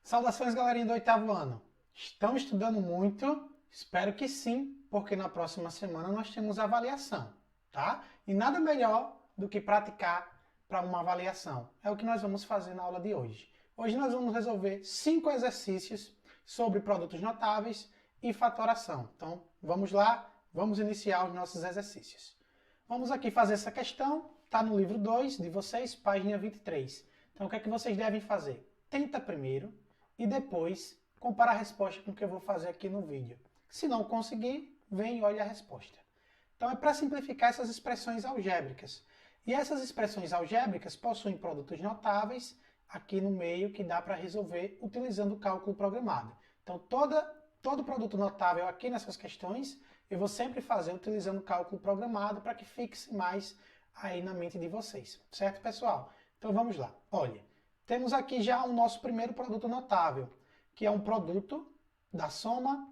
Saudações, galerinha do oitavo ano. Estão estudando muito? Espero que sim, porque na próxima semana nós temos avaliação, tá? E nada melhor do que praticar para uma avaliação. É o que nós vamos fazer na aula de hoje. Hoje nós vamos resolver 5 exercícios sobre produtos notáveis e fatoração. Então, vamos lá, vamos iniciar os nossos exercícios. Vamos aqui fazer essa questão, está no livro 2 de vocês, página 23. Então, o que é que vocês devem fazer? Tenta primeiro e depois comparar a resposta com o que eu vou fazer aqui no vídeo. Se não conseguir, vem e olha a resposta. Então, é para simplificar essas expressões algébricas. E essas expressões algébricas possuem produtos notáveis aqui no meio que dá para resolver utilizando o cálculo programado. Então, todo produto notável aqui nessas questões eu vou sempre fazer utilizando o cálculo programado para que fixe mais aí na mente de vocês. Certo, pessoal? Então, vamos lá. Olha, temos aqui já o nosso primeiro produto notável, que é um produto da soma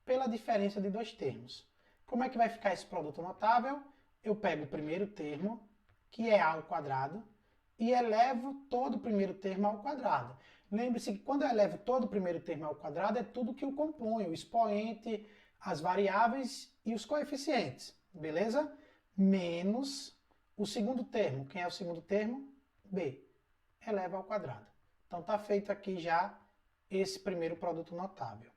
pela diferença de dois termos. Como é que vai ficar esse produto notável? Eu pego o primeiro termo, que é a ao quadrado, e elevo todo o primeiro termo ao quadrado. Lembre-se que quando eu elevo todo o primeiro termo ao quadrado, é tudo que o compõe, o expoente, as variáveis e os coeficientes, beleza? Menos o segundo termo. Quem é o segundo termo? B. Eleva ao quadrado. Então está feito aqui já esse primeiro produto notável.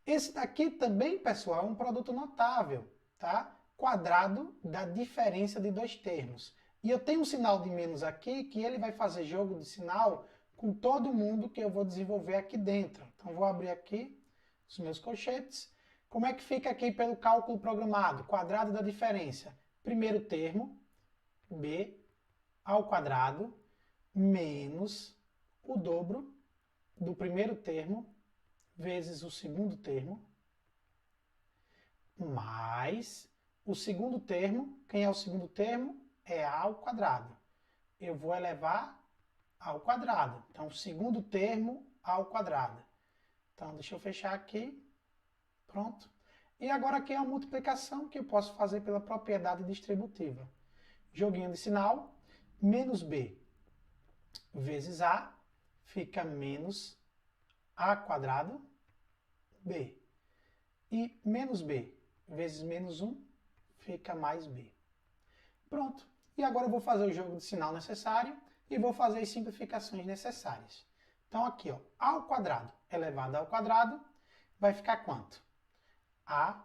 Esse daqui também, pessoal, é um produto notável, tá? Quadrado da diferença de dois termos. E eu tenho um sinal de menos aqui, que ele vai fazer jogo de sinal com todo mundo que eu vou desenvolver aqui dentro. Então vou abrir aqui os meus colchetes. Como é que fica aqui pelo cálculo programado? Quadrado da diferença. Primeiro termo, B, ao quadrado, menos o dobro do primeiro termo vezes o segundo termo, mais o segundo termo. Quem é o segundo termo? É a ao quadrado. Eu vou elevar ao quadrado. Então, segundo termo ao quadrado. Então, deixa eu fechar aqui. Pronto. E agora aqui é a multiplicação que eu posso fazer pela propriedade distributiva. Joguinho de sinal. Menos B vezes A fica menos A quadrado B. E menos B vezes menos 1 fica mais B. Pronto. E agora eu vou fazer o jogo de sinal necessário e vou fazer as simplificações necessárias. Então aqui, ó, A ao quadrado elevado ao quadrado vai ficar quanto? A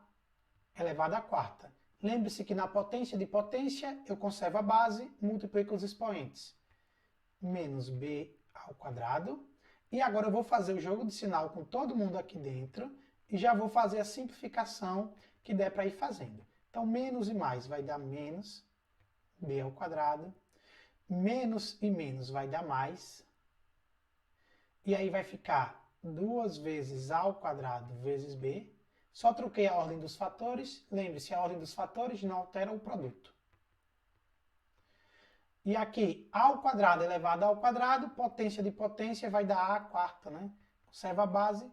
elevado à quarta. Lembre-se que na potência de potência eu conservo a base, multiplico os expoentes. Menos B ao quadrado. E agora eu vou fazer o jogo de sinal com todo mundo aqui dentro e já vou fazer a simplificação que der para ir fazendo. Então, menos e mais vai dar menos B ao quadrado. Menos e menos vai dar mais. E aí vai ficar 2 vezes A ao quadrado vezes B. Só troquei a ordem dos fatores. Lembre-se, a ordem dos fatores não altera o produto. E aqui, A ao quadrado elevado ao quadrado, potência de potência vai dar A à quarta, né? Observa a base,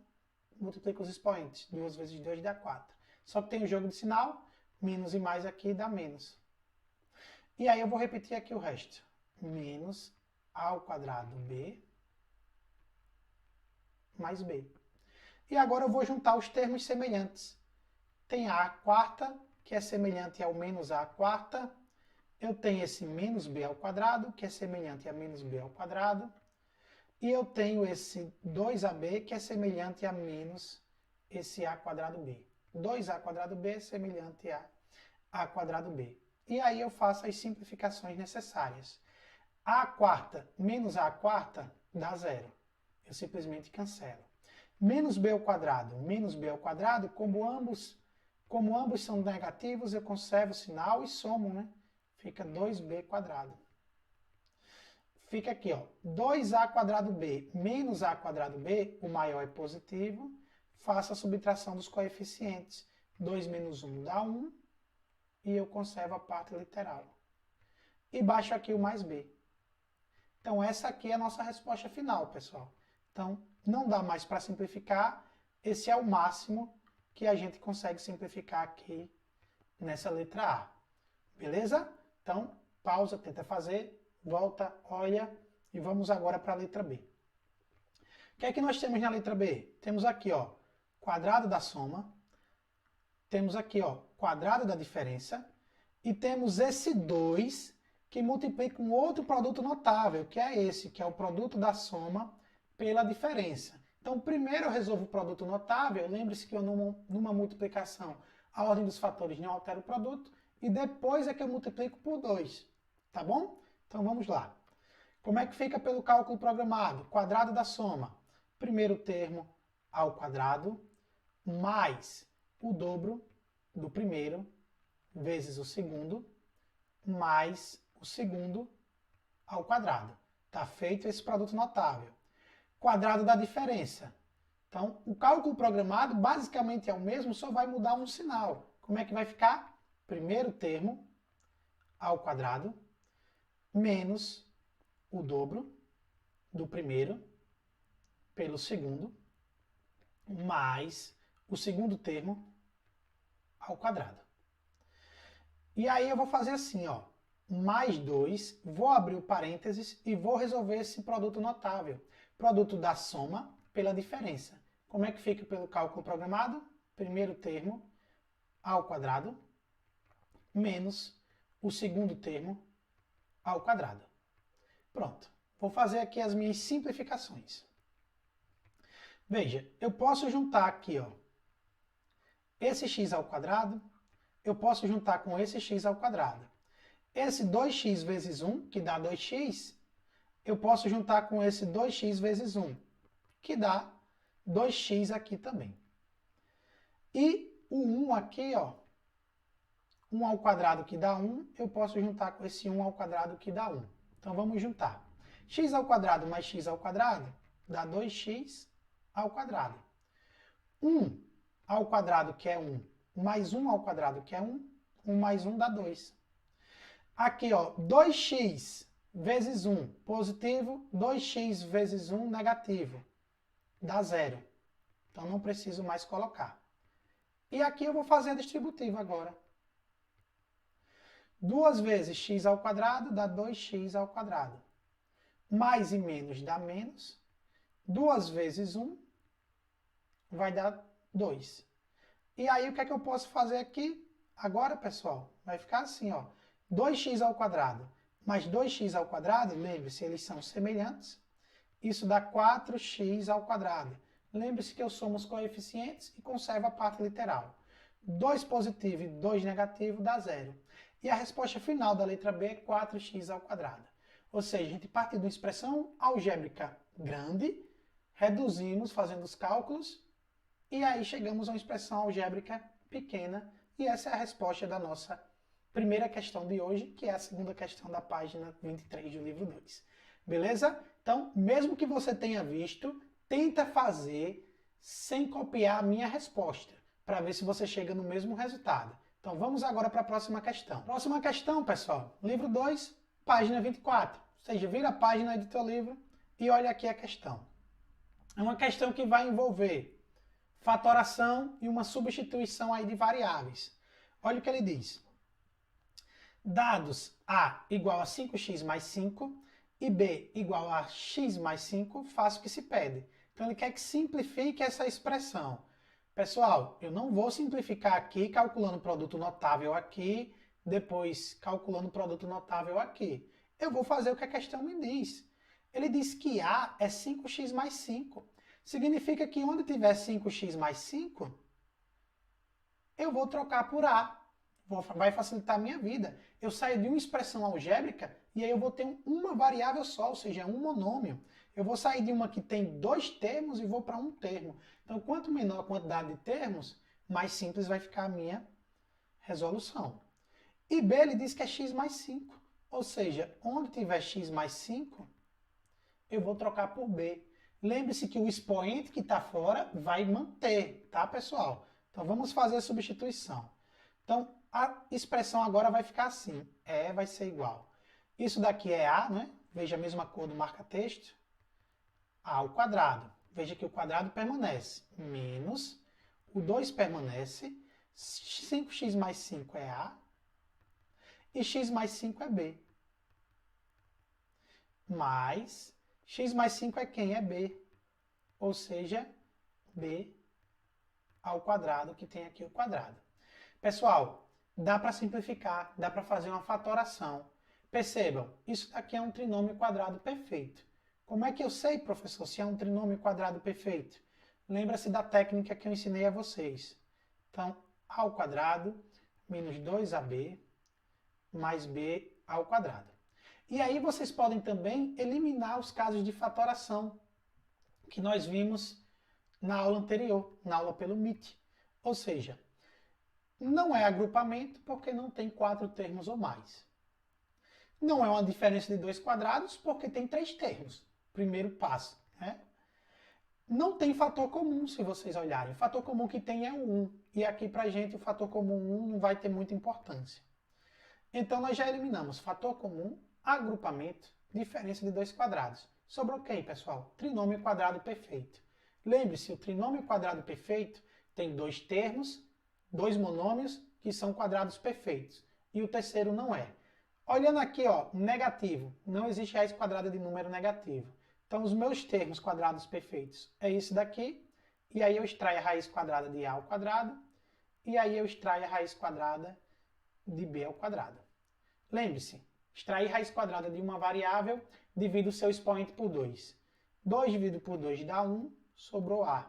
multiplica os expoentes. 2 vezes 2 dá 4. Só que tem o jogo de sinal, menos e mais aqui dá menos. E aí eu vou repetir aqui o resto. Menos A ao quadrado B mais B. E agora eu vou juntar os termos semelhantes. Tem A à quarta, que é semelhante ao menos A à quarta. Eu tenho esse menos B ao quadrado, que é semelhante a menos B ao quadrado. E eu tenho esse 2AB, que é semelhante a menos esse A quadrado B. 2A quadrado B é semelhante a A quadrado B. E aí eu faço as simplificações necessárias. A à quarta menos A à quarta dá zero. Eu simplesmente cancelo. Menos B ao quadrado, menos B ao quadrado, como ambos são negativos, eu conservo o sinal e somo, né? Fica 2B quadrado. Fica aqui, ó, 2A quadrado B menos A quadrado B, o maior é positivo, faço a subtração dos coeficientes. 2 menos 1 dá 1, e eu conservo a parte literal. E baixo aqui o mais B. Então essa aqui é a nossa resposta final, pessoal. Então não dá mais para simplificar, esse é o máximo que a gente consegue simplificar aqui nessa letra A. Beleza? Então, pausa, tenta fazer, volta, olha e vamos agora para a letra B. O que é que nós temos na letra B? Temos aqui, ó, quadrado da soma, temos aqui, ó, quadrado da diferença, e temos esse 2 que multiplica um outro produto notável, que é esse, que é o produto da soma pela diferença. Então, primeiro eu resolvo o produto notável, lembre-se que eu numa multiplicação, a ordem dos fatores não altera o produto, e depois é que eu multiplico por 2, tá bom? Então vamos lá. Como é que fica pelo cálculo programado? Quadrado da soma. Primeiro termo ao quadrado, mais o dobro do primeiro, vezes o segundo, mais o segundo ao quadrado. Está feito esse produto notável. Quadrado da diferença. Então, o cálculo programado basicamente é o mesmo, só vai mudar um sinal. Como é que vai ficar? Primeiro termo ao quadrado, menos o dobro do primeiro pelo segundo, mais o segundo termo ao quadrado. E aí eu vou fazer assim, ó, mais 2, vou abrir o parênteses e vou resolver esse produto notável. Produto da soma pela diferença. Como é que fica pelo cálculo programado? Primeiro termo ao quadrado, menos o segundo termo ao quadrado. Pronto. Vou fazer aqui as minhas simplificações. Veja, eu posso juntar aqui, ó, esse x ao quadrado, eu posso juntar com esse x ao quadrado. Esse 2x vezes 1, que dá 2x, eu posso juntar com esse 2x vezes 1, que dá 2x aqui também. E o 1 aqui, ó, 1 ao quadrado que dá 1, eu posso juntar com esse 1 ao quadrado que dá 1. Então vamos juntar. X ao quadrado mais x ao quadrado dá 2x ao quadrado. 1 ao quadrado, que é 1, mais 1 ao quadrado, que é 1, 1 mais 1 dá 2. Aqui, ó, 2x vezes 1 positivo, 2x vezes 1 negativo, dá 0. Então não preciso mais colocar. E aqui eu vou fazer a distributiva agora. 2 vezes x ao quadrado dá 2x ao quadrado. Mais e menos dá menos. 2 vezes 1 vai dar 2. E aí o que é que eu posso fazer aqui? Agora, pessoal, vai ficar assim, ó. 2x ao quadrado mais 2x ao quadrado, lembre-se, eles são semelhantes. Isso dá 4x ao quadrado. Lembre-se que eu somo os coeficientes e conservo a parte literal. 2 positivo e 2 negativo dá 0. E a resposta final da letra B é 4x ao quadrado. Ou seja, a gente parte de uma expressão algébrica grande, reduzimos fazendo os cálculos, e aí chegamos a uma expressão algébrica pequena, e essa é a resposta da nossa primeira questão de hoje, que é a segunda questão da página 23 do livro 2. Beleza? Então, mesmo que você tenha visto, tenta fazer sem copiar a minha resposta, para ver se você chega no mesmo resultado. Então, vamos agora para a próxima questão. Próxima questão, pessoal, livro 2, página 24. Ou seja, vira a página aí do teu livro e olha aqui a questão. É uma questão que vai envolver fatoração e uma substituição aí de variáveis. Olha o que ele diz. Dados A igual a 5x mais 5 e B igual a x mais 5, faça o que se pede. Então ele quer que simplifique essa expressão. Pessoal, eu não vou simplificar aqui calculando produto notável aqui, depois calculando produto notável aqui. Eu vou fazer o que a questão me diz. Ele diz que A é 5x mais 5. Significa que onde tiver 5x mais 5, eu vou trocar por A. Vai facilitar a minha vida. Eu saio de uma expressão algébrica e aí eu vou ter uma variável só, ou seja, um monômio. Eu vou sair de uma que tem 2 termos e vou para um termo. Então, quanto menor a quantidade de termos, mais simples vai ficar a minha resolução. E B, ele diz que é x mais 5. Ou seja, onde tiver x mais 5, eu vou trocar por B. Lembre-se que o expoente que está fora vai manter, tá, pessoal? Então, vamos fazer a substituição. Então, a expressão agora vai ficar assim. E vai ser igual. Isso daqui é A, né? Veja a mesma cor do marca-texto. A ao quadrado. Veja que o quadrado permanece. Menos, o 2 permanece. 5x mais 5 é A. E x mais 5 é B. Mais, x mais 5 é quem? É B. ou seja, b ao quadrado, que tem aqui o quadrado. Pessoal, dá para simplificar, dá para fazer uma fatoração. Percebam, isso daqui é um trinômio quadrado perfeito. Como é que eu sei, professor, se é um trinômio quadrado perfeito? Lembra-se da técnica que eu ensinei a vocês. Então, a ao quadrado menos 2ab mais b ao quadrado. E aí vocês podem também eliminar os casos de fatoração que nós vimos na aula anterior, na aula pelo Meet. Ou seja, não é agrupamento porque não tem 4 termos ou mais. Não é uma diferença de 2 quadrados porque tem 3 termos. Primeiro passo, né? Não tem fator comum, se vocês olharem. O fator comum que tem é o 1. E aqui pra gente o fator comum 1 não vai ter muita importância. Então nós já eliminamos fator comum, agrupamento, diferença de 2 quadrados. Sobrou quem, pessoal? Trinômio quadrado perfeito. Lembre-se, o trinômio quadrado perfeito tem 2 termos, 2 monômios que são quadrados perfeitos. E o terceiro não é. Olhando aqui, ó, negativo. Não existe raiz quadrada de número negativo. Então, os meus termos quadrados perfeitos é esse daqui. E aí eu extraio a raiz quadrada de a ao quadrado. E aí eu extraio a raiz quadrada de b ao quadrado. Lembre-se, extrair raiz quadrada de uma variável, divido o seu expoente por 2. 2 dividido por 2 dá 1, sobrou a.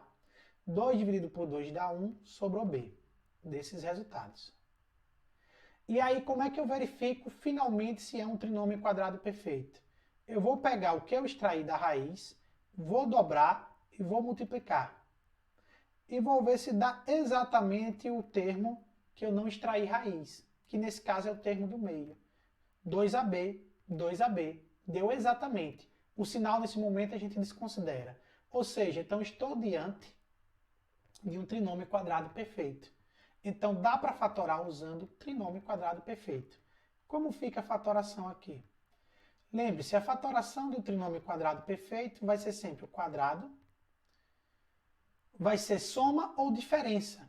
2 dividido por 2 dá 1, sobrou b. Desses resultados. E aí, como é que eu verifico finalmente se é um trinômio quadrado perfeito? Eu vou pegar o que eu extraí da raiz, vou dobrar e vou multiplicar. E vou ver se dá exatamente o termo que eu não extraí raiz, que nesse caso é o termo do meio. 2ab, 2ab, deu exatamente. O sinal nesse momento a gente desconsidera. Ou seja, então estou diante de um trinômio quadrado perfeito. Então dá para fatorar usando trinômio quadrado perfeito. Como fica a fatoração aqui? Lembre-se, a fatoração do trinômio quadrado perfeito vai ser sempre o quadrado, vai ser soma ou diferença.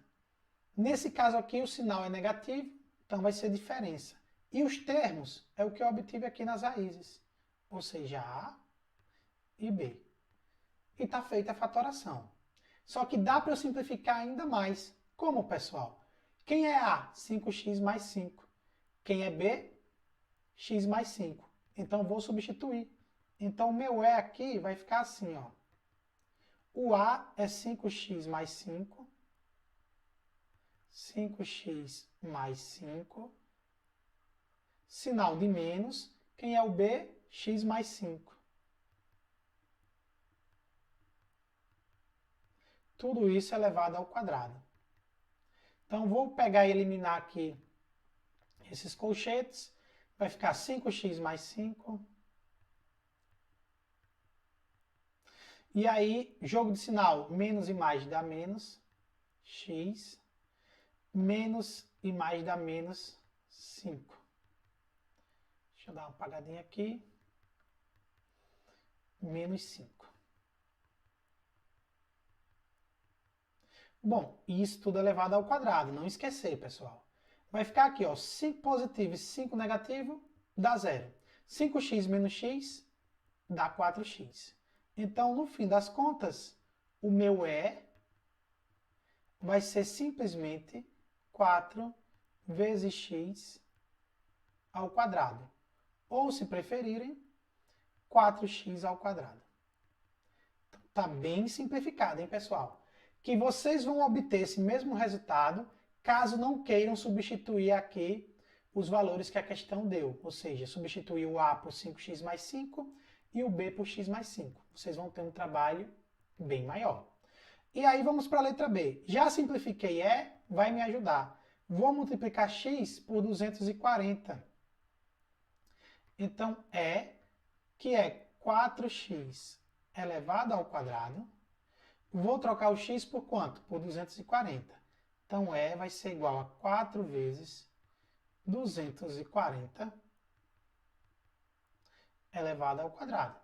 Nesse caso aqui o sinal é negativo, então vai ser diferença. E os termos é o que eu obtive aqui nas raízes, ou seja, a e b. E está feita a fatoração. Só que dá para eu simplificar ainda mais. Como, pessoal? Quem é A? 5x mais 5. Quem é B? X mais 5. Então, vou substituir. Então, o meu E aqui vai ficar assim, ó. O A é 5x mais 5. 5x mais 5. Sinal de menos. Quem é o B? X mais 5. Tudo isso elevado ao quadrado. Então, vou pegar e eliminar aqui esses colchetes. Vai ficar 5x mais 5. E aí, jogo de sinal, menos e mais dá menos. X. Menos e mais dá menos 5. Deixa eu dar uma apagadinha aqui. Menos 5. Bom, isso tudo elevado ao quadrado, não esquecer, pessoal. Vai ficar aqui, ó, 5 positivo e 5 negativo dá 0. 5x menos x dá 4x. Então, no fim das contas, o meu E vai ser simplesmente 4 vezes x ao quadrado. Ou, se preferirem, 4x ao quadrado. Está bem simplificado, hein, pessoal? Que vocês vão obter esse mesmo resultado caso não queiram substituir aqui os valores que a questão deu. Ou seja, substituir o A por 5x mais 5 e o B por x mais 5. Vocês vão ter um trabalho bem maior. E aí vamos para a letra B. Já simplifiquei E, vai me ajudar. Vou multiplicar x por 240. Então, E, que é 4x elevado ao quadrado, vou trocar o x por quanto? Por 240. Então, E vai ser igual a 4 vezes 240 elevado ao quadrado.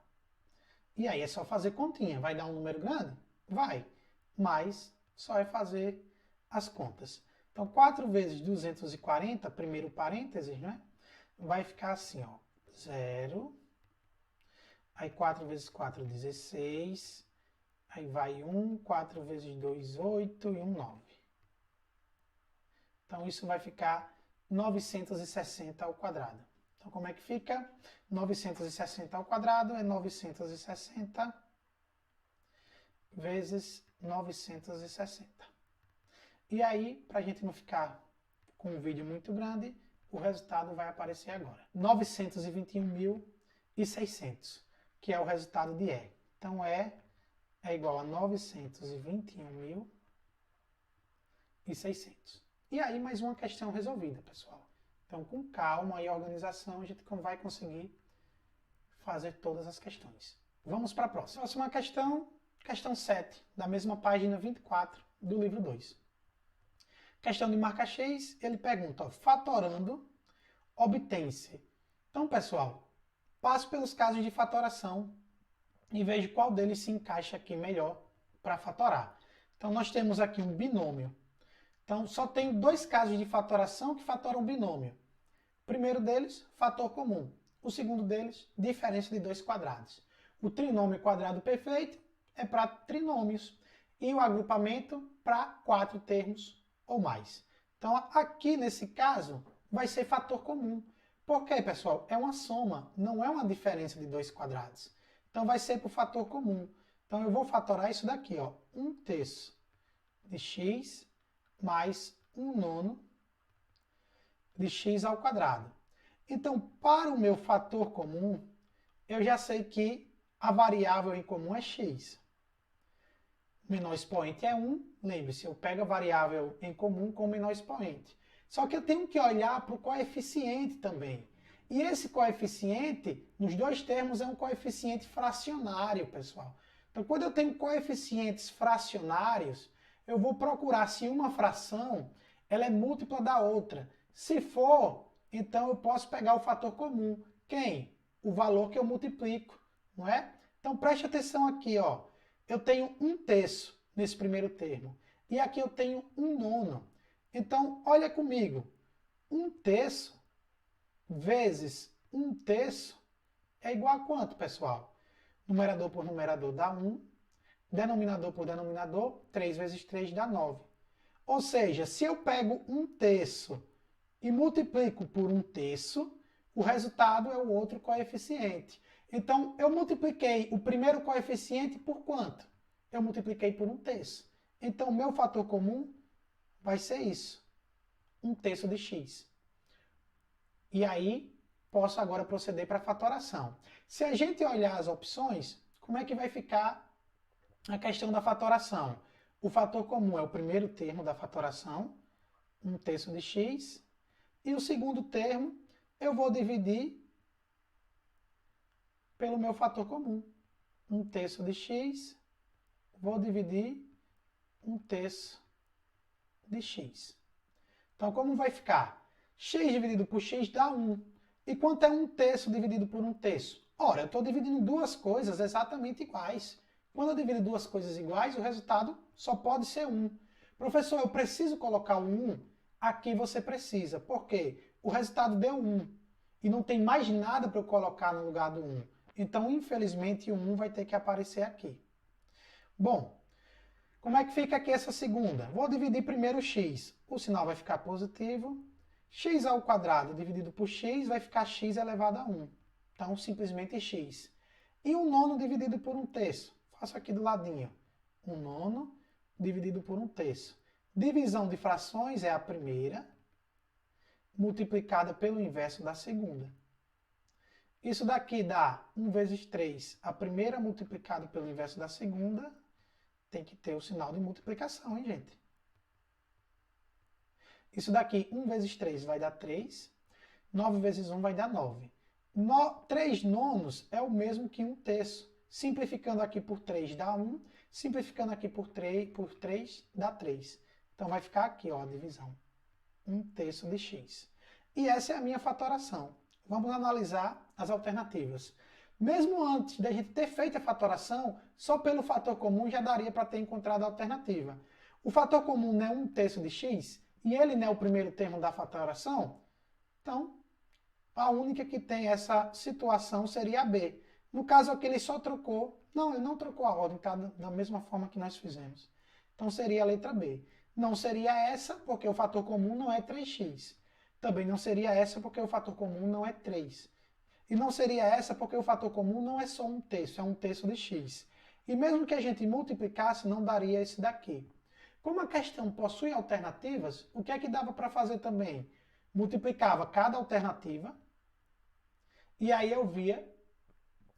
E aí é só fazer continha. Vai dar um número grande? Vai. Mas só é fazer as contas. Então, 4 vezes 240, primeiro parênteses, né? Vai ficar assim, ó. 0. Aí 4 vezes 4, 16. Aí vai 1, 4 vezes 2, 8 e 1, 9. Então, isso vai ficar 960 ao quadrado. Então, como é que fica? 960 ao quadrado é 960 vezes 960. E aí, para a gente não ficar com um vídeo muito grande, o resultado vai aparecer agora. 921.600, que é o resultado de E. Então, E é igual a 921.600. E aí, mais uma questão resolvida, pessoal. Então, com calma e organização, a gente vai conseguir fazer todas as questões. Vamos para a próxima. Próxima questão, questão 7, da mesma página 24 do livro 2. Questão de marca X, ele pergunta, ó, fatorando, obtém-se. Então, pessoal, passo pelos casos de fatoração e vejo qual deles se encaixa aqui melhor para fatorar. Então, nós temos aqui um binômio. Então, só tenho dois casos de fatoração que fatoram binômio. O primeiro deles, fator comum. O segundo deles, diferença de dois quadrados. O trinômio quadrado perfeito é para trinômios e o agrupamento para 4 termos ou mais. Então, aqui nesse caso, vai ser fator comum. Por quê, pessoal? É uma soma, não é uma diferença de dois quadrados. Então, vai ser por fator comum. Então, eu vou fatorar isso daqui, ó, 1/3 de x mais 1/9 de x ao quadrado. Então, para o meu fator comum, eu já sei que a variável em comum é x. O menor expoente é 1. Lembre-se, eu pego a variável em comum com o menor expoente. Só que eu tenho que olhar para o coeficiente também. E esse coeficiente, nos dois termos, é um coeficiente fracionário, pessoal. Então, quando eu tenho coeficientes fracionários, eu vou procurar se uma fração ela é múltipla da outra. Se for, então eu posso pegar o fator comum. Quem? O valor que eu multiplico, não é? Então preste atenção aqui, ó. Eu tenho 1/3 nesse primeiro termo. E aqui eu tenho 1/9. Então, olha comigo. 1/3 vezes 1/3 é igual a quanto, pessoal? Numerador por numerador dá 1. Denominador por denominador, 3 vezes 3 dá 9. Ou seja, se eu pego 1/3 e multiplico por 1/3, o resultado é o outro coeficiente. Então, eu multipliquei o primeiro coeficiente por quanto? Eu multipliquei por 1/3. Então, o meu fator comum vai ser isso, 1/3 de x. E aí, posso agora proceder para a fatoração. Se a gente olhar as opções, como é que vai ficar a questão da fatoração? O fator comum é o primeiro termo da fatoração, 1/3 de x. E o segundo termo, eu vou dividir pelo meu fator comum. 1/3 de x, vou dividir 1/3 de x. Então, como vai ficar? X dividido por x dá 1. E quanto é 1/3 dividido por 1/3? Ora, eu estou dividindo duas coisas exatamente iguais. Quando eu divido duas coisas iguais, o resultado só pode ser 1. Professor, eu preciso colocar o 1? Aqui você precisa. Por quê? O resultado deu 1. E não tem mais nada para eu colocar no lugar do 1. Então, infelizmente, o 1 vai ter que aparecer aqui. Bom, como é que fica aqui essa segunda? Vou dividir primeiro x. O sinal vai ficar positivo. X ao quadrado dividido por x vai ficar x elevado a 1. Então, simplesmente x. E 1/9 dividido por 1/3. Faço aqui do ladinho. 1/9 dividido por 1/3. Divisão de frações é a primeira, multiplicada pelo inverso da segunda. Isso daqui dá 1 vezes 3, a primeira multiplicada pelo inverso da segunda, tem que ter o sinal de multiplicação, hein, gente? Isso daqui, 1 vezes 3 vai dar 3, 9 vezes 1 vai dar 9. 3 nonos é o mesmo que 1/3. Simplificando aqui por 3 dá 1, simplificando aqui por 3 dá 3. Então vai ficar aqui, ó, a divisão. 1/3 de x. E essa é a minha fatoração. Vamos analisar as alternativas. Mesmo antes da gente ter feito a fatoração, só pelo fator comum já daria para ter encontrado a alternativa. O fator comum não é 1/3 de x, e ele não é o primeiro termo da fatoração, então a única que tem essa situação seria a B. No caso aqui ele só trocou Não, ele não trocou a ordem, está da mesma forma que nós fizemos. Então seria a letra B. Não seria essa, porque o fator comum não é 3x. Também não seria essa, porque o fator comum não é 3. E não seria essa, porque o fator comum não é só um terço, é um terço de x. E mesmo que a gente multiplicasse, não daria esse daqui. Como a questão possui alternativas, o que é que dava para fazer também? Multiplicava cada alternativa, e aí eu via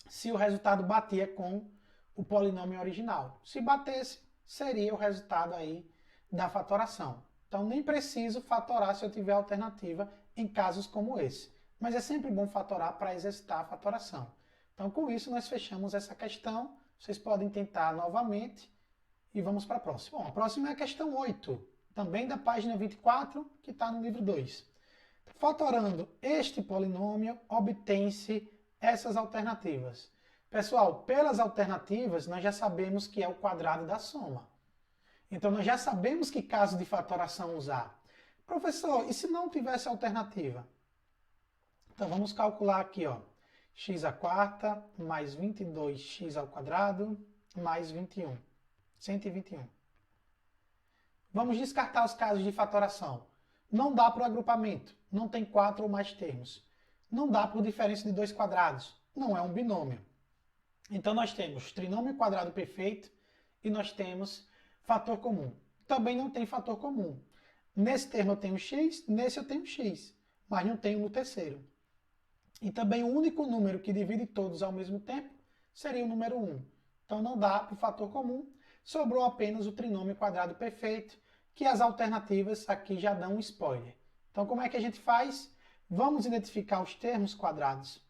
se o resultado batia com o polinômio original. Se batesse, seria o resultado aí da fatoração. Então nem preciso fatorar se eu tiver alternativa em casos como esse. Mas é sempre bom fatorar para exercitar a fatoração. Então com isso nós fechamos essa questão. Vocês podem tentar novamente e vamos para a próxima. Bom, a próxima é a questão 8, também da página 24, que está no livro 2. Fatorando este polinômio, obtém-se essas alternativas. Pessoal, pelas alternativas, nós já sabemos que é o quadrado da soma. Então, nós já sabemos que caso de fatoração usar. Professor, e se não tivesse alternativa? Então, vamos calcular aqui, ó. X à quarta mais 22x ao quadrado mais 21. 121. Vamos descartar os casos de fatoração. Não dá para o agrupamento. Não tem 4 ou mais termos. Não dá por diferença de 2 quadrados. Não é um binômio. Então nós temos trinômio quadrado perfeito e nós temos fator comum. Também não tem fator comum. Nesse termo eu tenho x, nesse eu tenho x, mas não tenho no terceiro. E também o único número que divide todos ao mesmo tempo seria o número 1. Então não dá para o fator comum. Sobrou apenas o trinômio quadrado perfeito, que as alternativas aqui já dão um spoiler. Então como é que a gente faz? Vamos identificar os termos quadrados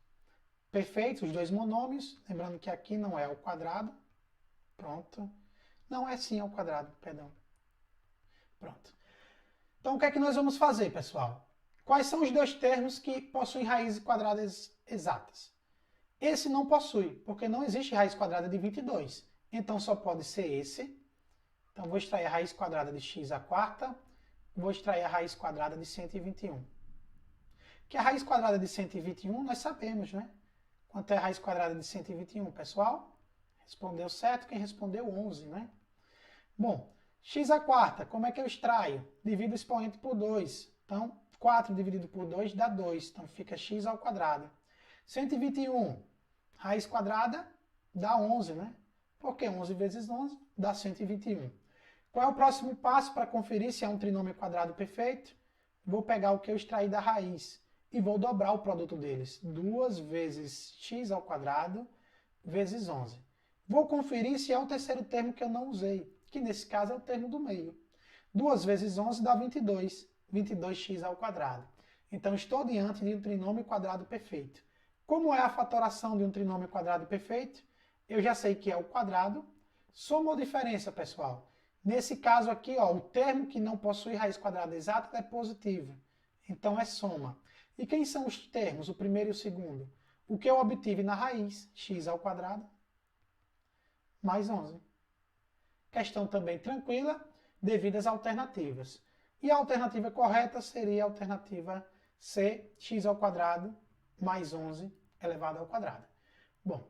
perfeitos, os dois monômios. Lembrando que aqui não é ao quadrado. Pronto. Não é sim ao quadrado, perdão. Pronto. Então o que é que nós vamos fazer, pessoal? Quais são os dois termos que possuem raízes quadradas exatas? Esse não possui, porque não existe raiz quadrada de 22. Então só pode ser esse. Então vou extrair a raiz quadrada de x à quarta, vou extrair a raiz quadrada de 121. Que a raiz quadrada de 121 nós sabemos, né? Quanto é a raiz quadrada de 121, pessoal? Respondeu certo quem respondeu 11, né? Bom, x à quarta, como é que eu extraio? Divido o expoente por 2. Então, 4 dividido por 2 dá 2. Então, fica x ao quadrado. 121, raiz quadrada dá 11, né? Porque 11 vezes 11 dá 121. Qual é o próximo passo para conferir se é um trinômio quadrado perfeito? Vou pegar o que eu extraí da raiz e vou dobrar o produto deles. 2 vezes x ao quadrado vezes 11. Vou conferir se é o terceiro termo que eu não usei, que nesse caso é o termo do meio. 2 vezes 11 dá 22. 22x ao quadrado. Então, estou diante de um trinômio quadrado perfeito. Como é a fatoração de um trinômio quadrado perfeito? Eu já sei que é o quadrado. Soma ou diferença, pessoal? Nesse caso aqui, ó, o termo que não possui raiz quadrada exata é positivo. Então, é soma. E quem são os termos, o primeiro e o segundo? O que eu obtive na raiz, x ao quadrado, mais 11. Questão também tranquila, devido às alternativas. E a alternativa correta seria a alternativa C, x ao quadrado mais 11 elevado ao quadrado. Bom,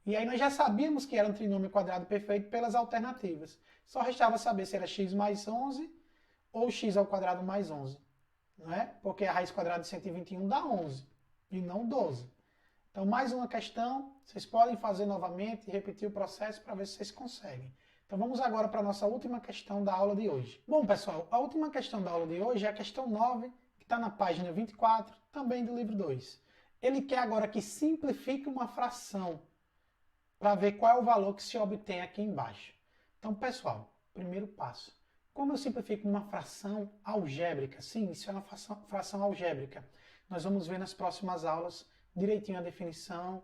e aí nós já sabíamos que era um trinômio quadrado perfeito pelas alternativas. Só restava saber se era x mais 11 ou x ao quadrado mais 11. Não é? Porque a raiz quadrada de 121 dá 11 e não 12. Então, mais uma questão. Vocês podem fazer novamente e repetir o processo para ver se vocês conseguem. Então vamos agora para a nossa última questão da aula de hoje. Bom, pessoal, a última questão da aula de hoje é a questão 9, que está na página 24, também do livro 2. Ele quer agora que simplifique uma fração para ver qual é o valor que se obtém aqui embaixo. Então, pessoal, primeiro passo. Como eu simplifico uma fração algébrica? Sim, isso é uma fração algébrica. Nós vamos ver nas próximas aulas direitinho a definição,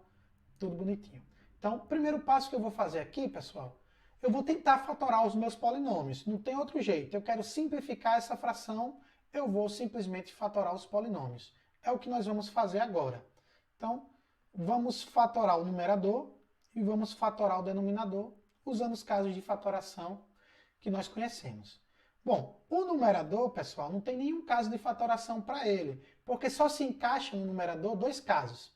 tudo bonitinho. Então, o primeiro passo que eu vou fazer aqui, pessoal, eu vou tentar fatorar os meus polinômios. Não tem outro jeito. Eu quero simplificar essa fração, eu vou simplesmente fatorar os polinômios. É o que nós vamos fazer agora. Então, vamos fatorar o numerador e vamos fatorar o denominador usando os casos de fatoração que nós conhecemos. Bom, o numerador, pessoal, não tem nenhum caso de fatoração para ele, porque só se encaixa no numerador dois casos.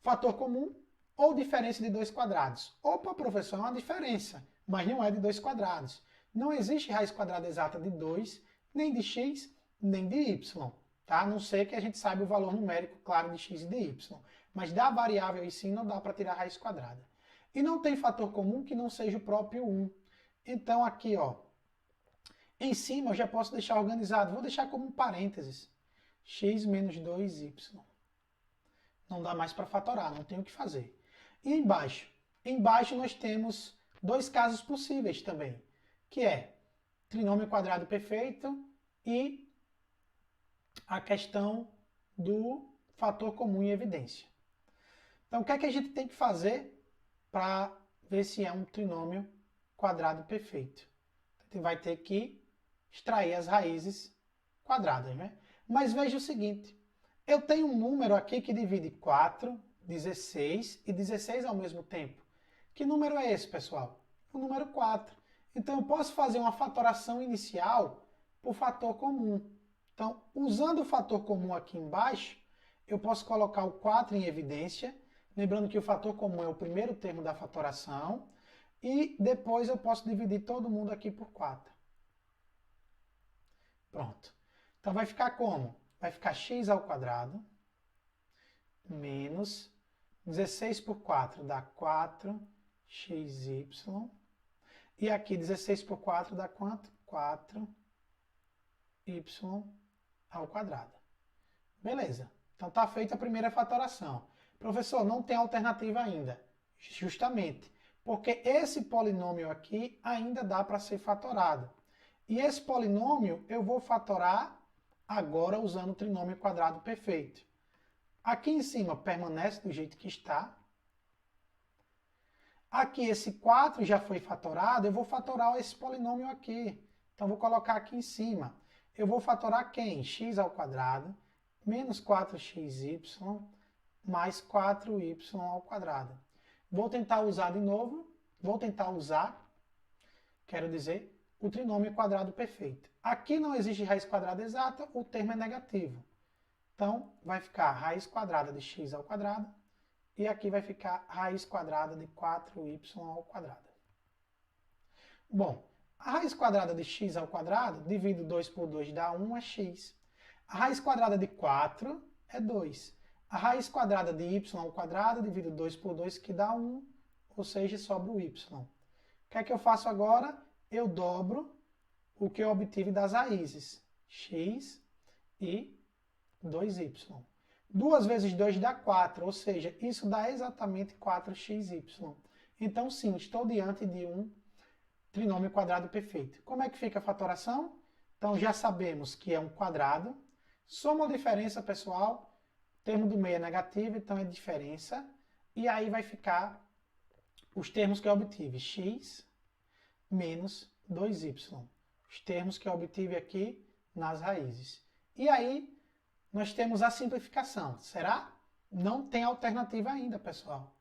Fator comum ou diferença de 2 quadrados. Opa, professor, é uma diferença, mas não é de 2 quadrados. Não existe raiz quadrada exata de 2, nem de x, nem de y. Tá? A não ser que a gente saiba o valor numérico claro de x e de y. Mas da variável em si não dá para tirar raiz quadrada. E não tem fator comum que não seja o próprio 1. Então aqui, ó, em cima eu já posso deixar organizado. Vou deixar como um parênteses. X menos 2y. Não dá mais para fatorar, não tem o que fazer. E embaixo? Embaixo nós temos dois casos possíveis também, que é trinômio quadrado perfeito e a questão do fator comum em evidência. Então, o que é que a gente tem que fazer para ver se é um trinômio quadrado perfeito? A gente vai ter que extrair as raízes quadradas, né? Mas veja o seguinte, eu tenho um número aqui que divide 4, 16 e 16 ao mesmo tempo. Que número é esse, pessoal? O número 4. Então, eu posso fazer uma fatoração inicial por fator comum. Então, usando o fator comum aqui embaixo, eu posso colocar o 4 em evidência, lembrando que o fator comum é o primeiro termo da fatoração, e depois eu posso dividir todo mundo aqui por 4. Pronto. Então, vai ficar como? Vai ficar x ao quadrado menos 16 por 4 dá 4xy. E aqui 16 por 4 dá quanto? 4y ao quadrado. Beleza. Então está feita a primeira fatoração. Professor, não tem alternativa ainda. Justamente porque esse polinômio aqui ainda dá para ser fatorado. E esse polinômio eu vou fatorar agora usando o trinômio quadrado perfeito. Aqui em cima permanece do jeito que está. Aqui esse 4 já foi fatorado, eu vou fatorar esse polinômio aqui. Então vou colocar aqui em cima. Eu vou fatorar quem? X ao quadrado menos 4xy mais 4y ao quadrado. Vou tentar usar de novo, quero dizer, o trinômio quadrado perfeito. Aqui não existe raiz quadrada exata, o termo é negativo. Então, vai ficar raiz quadrada de x ao quadrado, e aqui vai ficar raiz quadrada de 4y ao quadrado. Bom, a raiz quadrada de x ao quadrado, divido 2 por 2 dá 1, é x. A raiz quadrada de 4 é 2. A raiz quadrada de y ao quadrado, divido 2 por 2, que dá 1, ou seja, sobra o y. O que é que eu faço agora? Eu dobro o que eu obtive das raízes, x e 2y. 2 vezes 2 dá 4, ou seja, isso dá exatamente 4xy. Então, sim, estou diante de um trinômio quadrado perfeito. Como é que fica a fatoração? Então, já sabemos que é um quadrado. Soma ou diferença, pessoal? O termo do meio é negativo, então é diferença. E aí vai ficar os termos que eu obtive, x menos 2y. Os termos que eu obtive aqui nas raízes. E aí, nós temos a simplificação. Será? Não tem alternativa ainda, pessoal.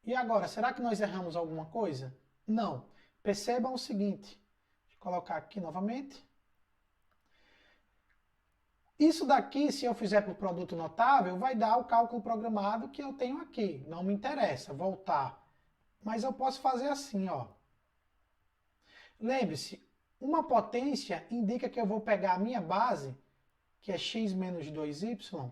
E agora, será que nós erramos alguma coisa? Não. Percebam o seguinte. Deixa eu colocar aqui novamente. Isso daqui, se eu fizer por produto notável, vai dar o cálculo programado que eu tenho aqui. Não me interessa voltar. Mas eu posso fazer assim, ó. Lembre-se, uma potência indica que eu vou pegar a minha base, que é x menos 2y,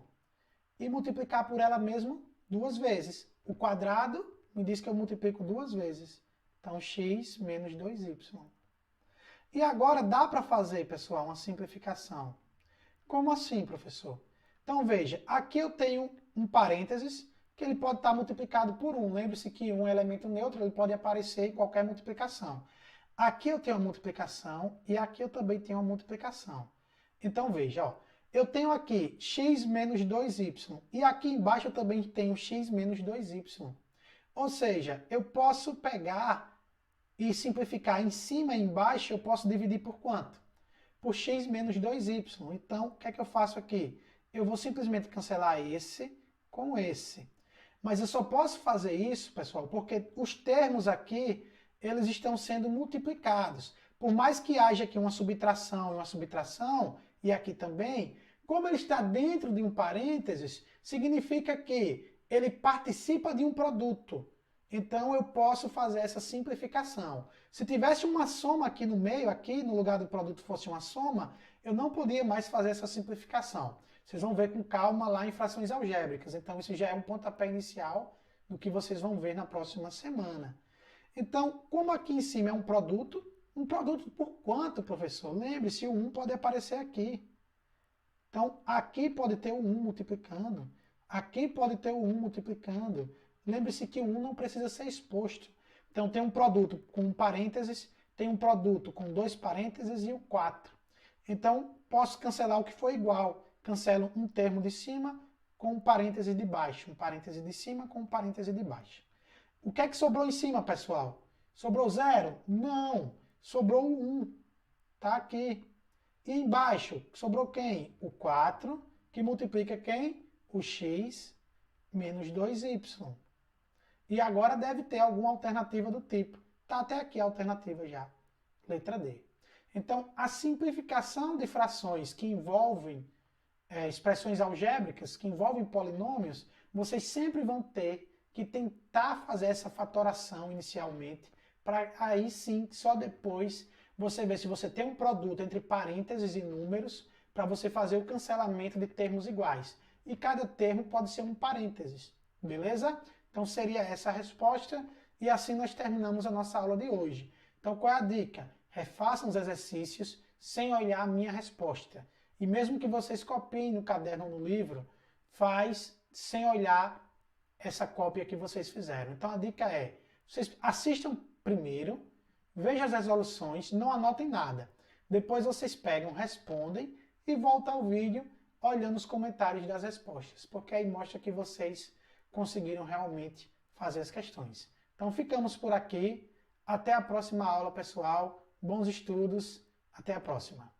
e multiplicar por ela mesmo 2 vezes. O quadrado me diz que eu multiplico 2 vezes. Então, x menos 2y. E agora dá para fazer, pessoal, uma simplificação. Como assim, professor? Então, veja, aqui eu tenho um parênteses, que ele pode estar multiplicado por 1. Lembre-se que 1 é elemento neutro, ele pode aparecer em qualquer multiplicação. Aqui eu tenho uma multiplicação e aqui eu também tenho uma multiplicação. Então, veja, ó, eu tenho aqui x menos 2y e aqui embaixo eu também tenho x menos 2y. Ou seja, eu posso pegar e simplificar em cima e embaixo, eu posso dividir por quanto? Por x menos 2y. Então, o que é que eu faço aqui? Eu vou simplesmente cancelar esse com esse. Mas eu só posso fazer isso, pessoal, porque os termos aqui, eles estão sendo multiplicados. Por mais que haja aqui uma subtração, e aqui também, como ele está dentro de um parênteses, significa que ele participa de um produto. então eu posso fazer essa simplificação. Se tivesse uma soma aqui no meio, aqui no lugar do produto fosse uma soma, eu não podia mais fazer essa simplificação. Vocês vão ver com calma lá em frações algébricas. Então isso já é um pontapé inicial do que vocês vão ver na próxima semana. Então, como aqui em cima é um produto por quanto, professor? Lembre-se, o 1 pode aparecer aqui. Então, aqui pode ter o 1 multiplicando. Aqui pode ter o 1 multiplicando. Lembre-se que o 1 não precisa ser exposto. Então, tem um produto com parênteses, tem um produto com 2 parênteses e o 4. Então, posso cancelar o que for igual. Cancelo um termo de cima com um parêntese de baixo. Um parêntese de cima com um parêntese de baixo. O que é que sobrou em cima, pessoal? Sobrou 0? Não. Sobrou o 1. Está aqui. E embaixo, sobrou quem? O 4, que multiplica quem? O x menos 2y. E agora deve ter alguma alternativa do tipo. Está até aqui a alternativa já. Letra D. Então, a simplificação de frações que envolvem expressões algébricas, que envolvem polinômios, vocês sempre vão ter que tentar fazer essa fatoração inicialmente, para aí sim, só depois, você ver se você tem um produto entre parênteses e números, para você fazer o cancelamento de termos iguais. E cada termo pode ser um parênteses, beleza? Então seria essa a resposta, e assim nós terminamos a nossa aula de hoje. Então qual é a dica? Refaçam os exercícios sem olhar a minha resposta. E mesmo que vocês copiem no caderno ou no livro, faz sem olhar essa cópia que vocês fizeram. Então a dica é, vocês assistam primeiro, vejam as resoluções, não anotem nada. Depois vocês pegam, respondem e voltam ao vídeo olhando os comentários das respostas, porque aí mostra que vocês conseguiram realmente fazer as questões. Então ficamos por aqui, até a próxima aula, pessoal. Bons estudos, até a próxima.